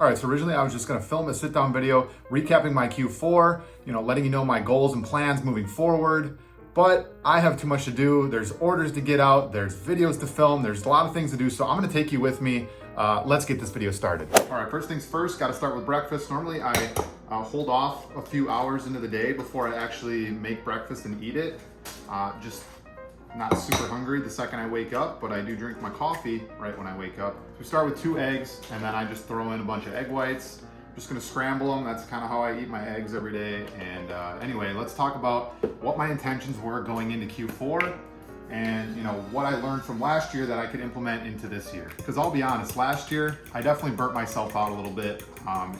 All right, so originally I was just gonna film a sit-down video recapping my Q4, letting you know my goals and plans moving forward, but I have too much to do. There's orders to get out, there's videos to film, there's a lot of things to do, so I'm gonna take you with me. Let's get this video started. All right, first things first, gotta start with breakfast. Normally I hold off a few hours into the day before I actually make breakfast and eat it. Just not super hungry the second I wake up, but I do drink my coffee right when I wake up. So we start with 2 eggs, and then I just throw in a bunch of egg whites. I'm just gonna scramble them. That's kind of how I eat my eggs every day. And anyway, let's talk about what my intentions were going into Q4 and what I learned from last year that I could implement into this year. Because I'll be honest, last year, I definitely burnt myself out a little bit.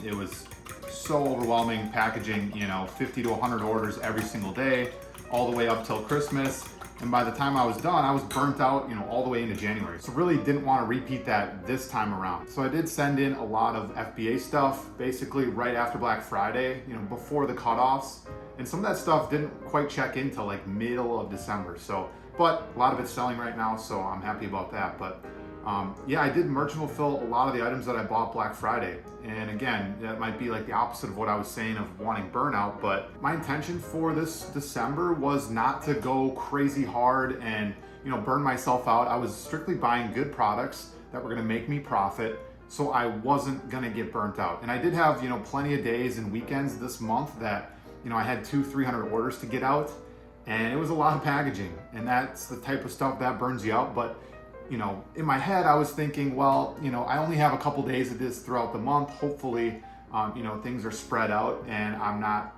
It was so overwhelming packaging, 50 to 100 orders every single day, all the way up till Christmas. And by the time I was done, I was burnt out, all the way into January. So really didn't want to repeat that this time around. So I did send in a lot of FBA stuff, basically right after Black Friday, before the cutoffs. And some of that stuff didn't quite check in till like middle of December. But a lot of it's selling right now, so I'm happy about that. But yeah, I did merchant fulfill a lot of the items that I bought Black Friday. And again, that might be like the opposite of what I was saying of wanting burnout, but my intention for this December was not to go crazy hard and burn myself out. I was strictly buying good products that were gonna make me profit, so I wasn't gonna get burnt out. And I did have plenty of days and weekends this month that I had 200-300 orders to get out, and it was a lot of packaging, and that's the type of stuff that burns you out. But in my head, I was thinking, well, I only have a couple days of this throughout the month. Hopefully, things are spread out and I'm not,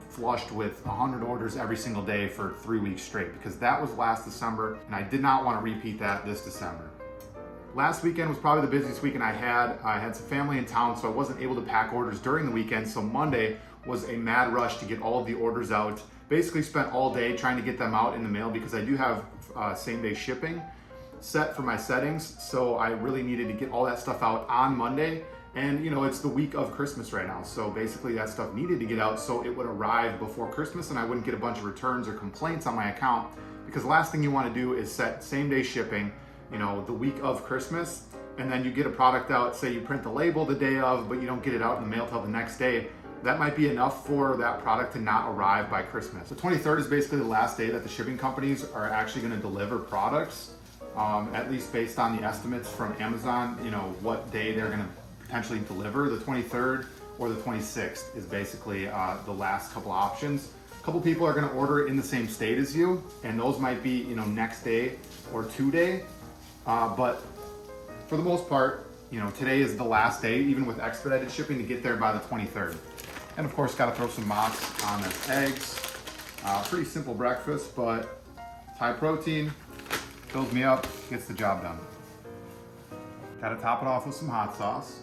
flushed with 100 orders every single day for 3 weeks straight, because that was last December and I did not want to repeat that this December. Last weekend was probably the busiest weekend I had. I had some family in town, so I wasn't able to pack orders during the weekend. So Monday was a mad rush to get all of the orders out. Basically spent all day trying to get them out in the mail because I do have same day shipping set for my settings, so I really needed to get all that stuff out on Monday. And it's the week of Christmas right now, so basically that stuff needed to get out so it would arrive before Christmas and I wouldn't get a bunch of returns or complaints on my account, because the last thing you want to do is set same day shipping the week of Christmas, and then you get a product out, say you print the label the day of, but you don't get it out in the mail till the next day. That might be enough for that product to not arrive by Christmas. The 23rd is basically the last day that the shipping companies are actually going to deliver products. At least based on the estimates from Amazon, what day they're going to potentially deliver. The 23rd or the 26th is basically the last couple options. A couple people are going to order in the same state as you, and those might be next day or 2 day. But for the most part, today is the last day, even with expedited shipping, to get there by the 23rd. And of course, got to throw some mozz on the eggs. Pretty simple breakfast, but it's high protein. Fills me up, gets the job done. Gotta top it off with some hot sauce.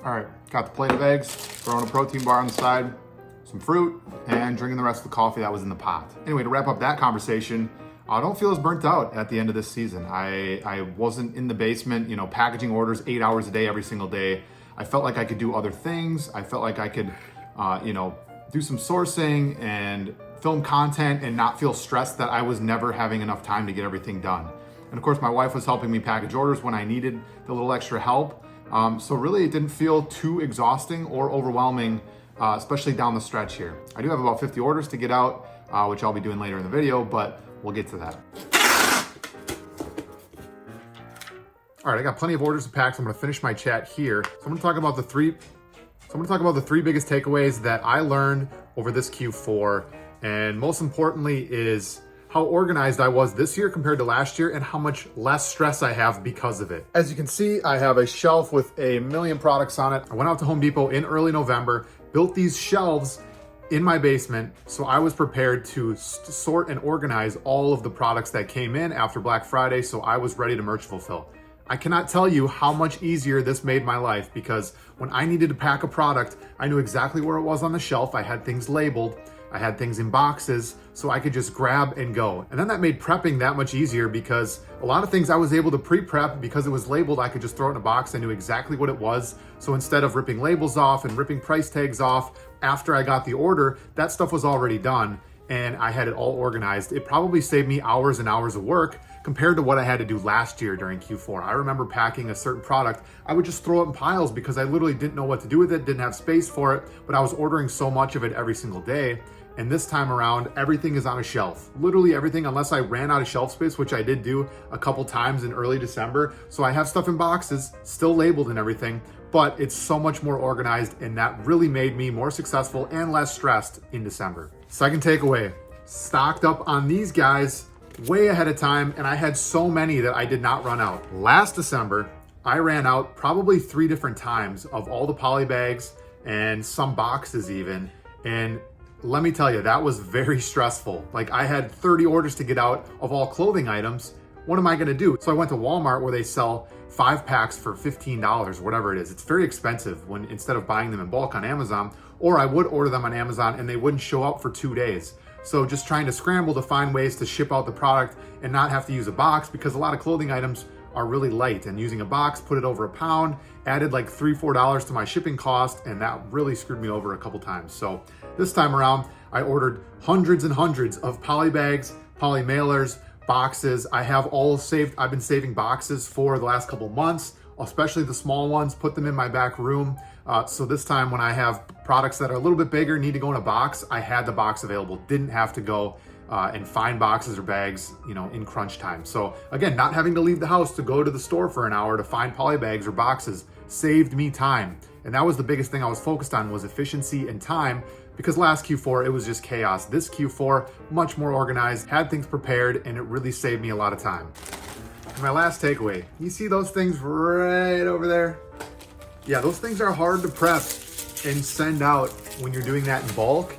All right, got the plate of eggs, throwing a protein bar on the side, some fruit, and drinking the rest of the coffee that was in the pot. Anyway, to wrap up that conversation, I don't feel as burnt out at the end of this season. I wasn't in the basement, packaging orders 8 hours a day, every single day. I felt like I could do other things. I felt like I could, do some sourcing and film content and not feel stressed that I was never having enough time to get everything done. And of course, my wife was helping me package orders when I needed the little extra help. So really it didn't feel too exhausting or overwhelming, especially down the stretch here. I do have about 50 orders to get out, which I'll be doing later in the video, but we'll get to that. All right, I got plenty of orders to pack, so I'm gonna finish my chat here. So I'm gonna talk about the three biggest takeaways that I learned over this Q4. And most importantly is how organized I was this year compared to last year and how much less stress I have because of it. As you can see, I have a shelf with a million products on it. I went out to Home Depot in early November, built these shelves in my basement, so I was prepared to sort and organize all of the products that came in after Black Friday, so I was ready to merch fulfill. I cannot tell you how much easier this made my life, because when I needed to pack a product, I knew exactly where it was on the shelf. I had things labeled. I had things in boxes, so I could just grab and go. And then that made prepping that much easier, because a lot of things I was able to pre-prep because it was labeled. I could just throw it in a box. I knew exactly what it was. So instead of ripping labels off and ripping price tags off after I got the order, that stuff was already done and I had it all organized. It probably saved me hours and hours of work, compared to what I had to do last year during Q4. I remember packing a certain product, I would just throw it in piles because I literally didn't know what to do with it, didn't have space for it, but I was ordering so much of it every single day. And this time around, everything is on a shelf. Literally everything, unless I ran out of shelf space, which I did do a couple times in early December. So I have stuff in boxes, still labeled and everything, but it's so much more organized, and that really made me more successful and less stressed in December. Second takeaway, stocked up on these guys way ahead of time, and I had so many that I did not run out. Last December, I ran out probably 3 different times of all the poly bags and some boxes even, and let me tell you, that was very stressful. Like, I had 30 orders to get out of all clothing items. What am I gonna do? So I went to Walmart where they sell 5 packs for $15, whatever it is. It's very expensive when instead of buying them in bulk on Amazon, or I would order them on Amazon and they wouldn't show up for 2 days. So just trying to scramble to find ways to ship out the product and not have to use a box, because a lot of clothing items are really light, and using a box, put it over a pound, added like $3, $4 to my shipping cost, and that really screwed me over a couple times. So this time around, I ordered hundreds and hundreds of poly bags, poly mailers, boxes. I have all saved. I've been saving boxes for the last couple months, especially the small ones, put them in my back room. So this time when I have products that are a little bit bigger, need to go in a box, I had the box available, didn't have to go and find boxes or bags, in crunch time. So again, not having to leave the house to go to the store for an hour to find poly bags or boxes saved me time. And that was the biggest thing I was focused on, was efficiency and time, because last Q4, it was just chaos. This Q4, much more organized, had things prepared, and it really saved me a lot of time. And my last takeaway, you see those things right over there? Yeah, those things are hard to prep and send out when you're doing that in bulk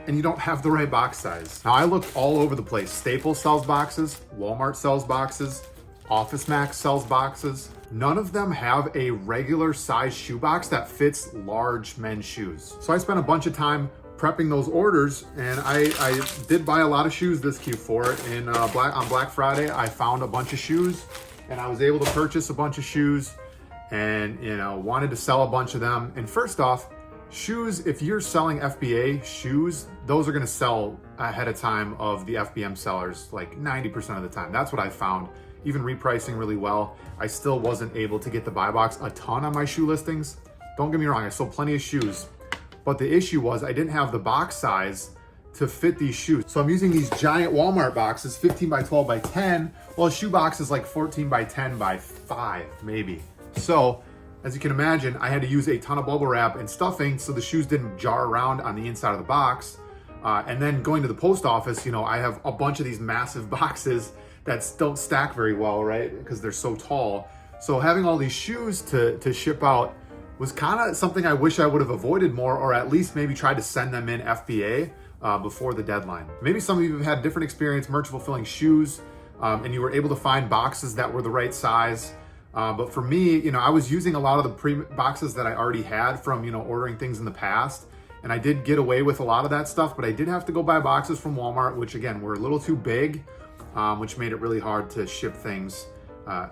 and you don't have the right box size. Now, I looked all over the place. Staples sells boxes, Walmart sells boxes, Office Max sells boxes. None of them have a regular size shoebox that fits large men's shoes. So I spent a bunch of time prepping those orders, and I did buy a lot of shoes this Q4. On Black Friday, I found a bunch of shoes, and I was able to purchase a bunch of shoes, and wanted to sell a bunch of them. And first off, shoes, if you're selling FBA shoes, those are gonna sell ahead of time of the FBM sellers, like 90% of the time. That's what I found. Even repricing really well. I still wasn't able to get the buy box a ton on my shoe listings. Don't get me wrong, I sold plenty of shoes, but the issue was I didn't have the box size to fit these shoes. So I'm using these giant Walmart boxes, 15 by 12 by 10. Well, a shoe box is like 14 by 10 by 5, maybe. So as you can imagine, I had to use a ton of bubble wrap and stuffing so the shoes didn't jar around on the inside of the box. And then going to the post office, I have a bunch of these massive boxes that don't stack very well, right? Because they're so tall. So having all these shoes to ship out was kind of something I wish I would have avoided more, or at least maybe tried to send them in FBA before the deadline. Maybe some of you have had different experience merch fulfilling shoes, and you were able to find boxes that were the right size. But for me, I was using a lot of the boxes that I already had from, ordering things in the past. And I did get away with a lot of that stuff, but I did have to go buy boxes from Walmart, which again, were a little too big, which made it really hard to ship things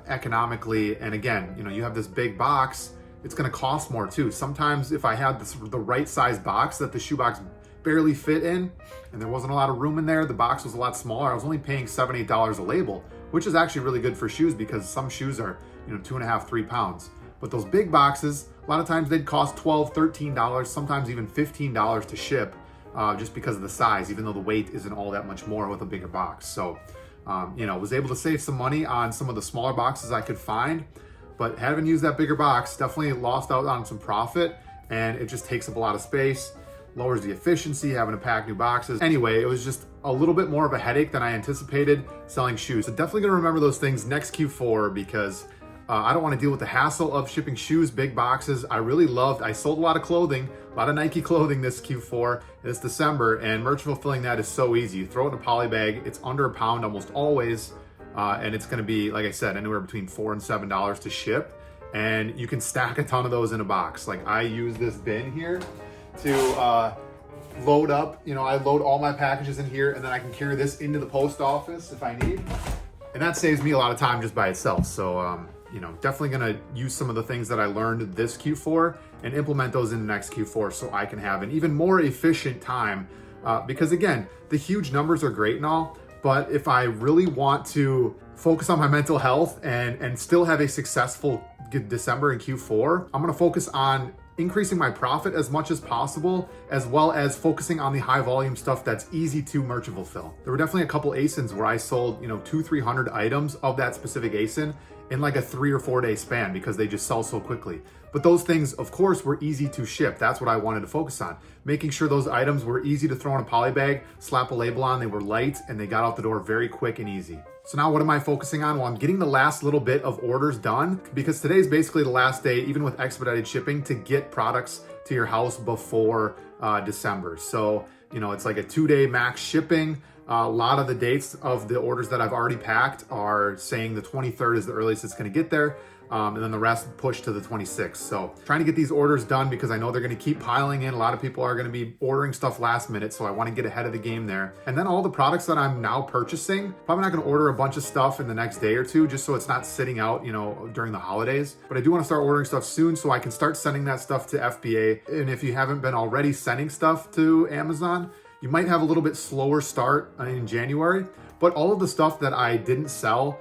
economically. And again, you have this big box, it's gonna cost more too. Sometimes if I had the right size box that the shoebox barely fit in, and there wasn't a lot of room in there, the box was a lot smaller, I was only paying $7, $8 a label, which is actually really good for shoes because some shoes are 2.5, 3 pounds. But those big boxes, a lot of times they'd cost $12, $13, sometimes even $15 to ship, just because of the size, even though the weight isn't all that much more with a bigger box. So, was able to save some money on some of the smaller boxes I could find, but having used that bigger box, definitely lost out on some profit, and it just takes up a lot of space, lowers the efficiency, having to pack new boxes. Anyway, it was just a little bit more of a headache than I anticipated selling shoes. So definitely gonna remember those things next Q4, because I don't want to deal with the hassle of shipping shoes, big boxes. I sold a lot of clothing, a lot of Nike clothing this Q4, this December, and merch fulfilling that is so easy. You throw it in a poly bag, it's under a pound almost always, and it's gonna be, like I said, anywhere between $4 and $7 to ship, and you can stack a ton of those in a box. Like I use this bin here to load up, I load all my packages in here, and then I can carry this into the post office if I need, and that saves me a lot of time just by itself. So, definitely gonna use some of the things that I learned this Q4 and implement those in the next Q4 so I can have an even more efficient time. Because again, the huge numbers are great and all, but if I really want to focus on my mental health and still have a successful December and Q4, I'm gonna focus on increasing my profit as much as possible, as well as focusing on the high volume stuff that's easy to merchant fulfill. There were definitely a couple ASINs where I sold, 200-300 items of that specific ASIN in like a 3 or 4 day span because they just sell so quickly. But those things, of course, were easy to ship. That's what I wanted to focus on. Making sure those items were easy to throw in a poly bag, slap a label on, they were light, and they got out the door very quick and easy. So now what am I focusing on? Well, I'm getting the last little bit of orders done because today's basically the last day, even with expedited shipping, to get products to your house before December. So, it's like a 2-day max shipping. A lot of the dates of the orders that I've already packed are saying the 23rd is the earliest it's going to get there. And then the rest push to the 26th. So trying to get these orders done because I know they're going to keep piling in. A lot of people are going to be ordering stuff last minute. So I want to get ahead of the game there. And then all the products that I'm now purchasing, probably not going to order a bunch of stuff in the next day or two, just so it's not sitting out, during the holidays. But I do want to start ordering stuff soon so I can start sending that stuff to FBA. And if you haven't been already sending stuff to Amazon, you might have a little bit slower start in January, but all of the stuff that I didn't sell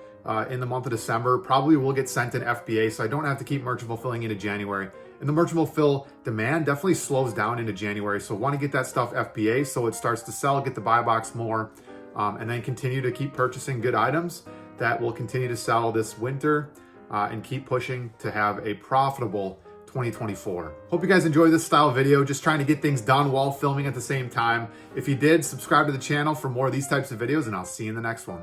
in the month of December probably will get sent in FBA, so I don't have to keep merchant fulfilling into January. And the merchant fulfill demand definitely slows down into January, so want to get that stuff FBA so it starts to sell, get the buy box more, and then continue to keep purchasing good items that will continue to sell this winter and keep pushing to have a profitable 2024. Hope you guys enjoy this style video, just trying to get things done while filming at the same time. If you did, subscribe to the channel for more of these types of videos, and I'll see you in the next one.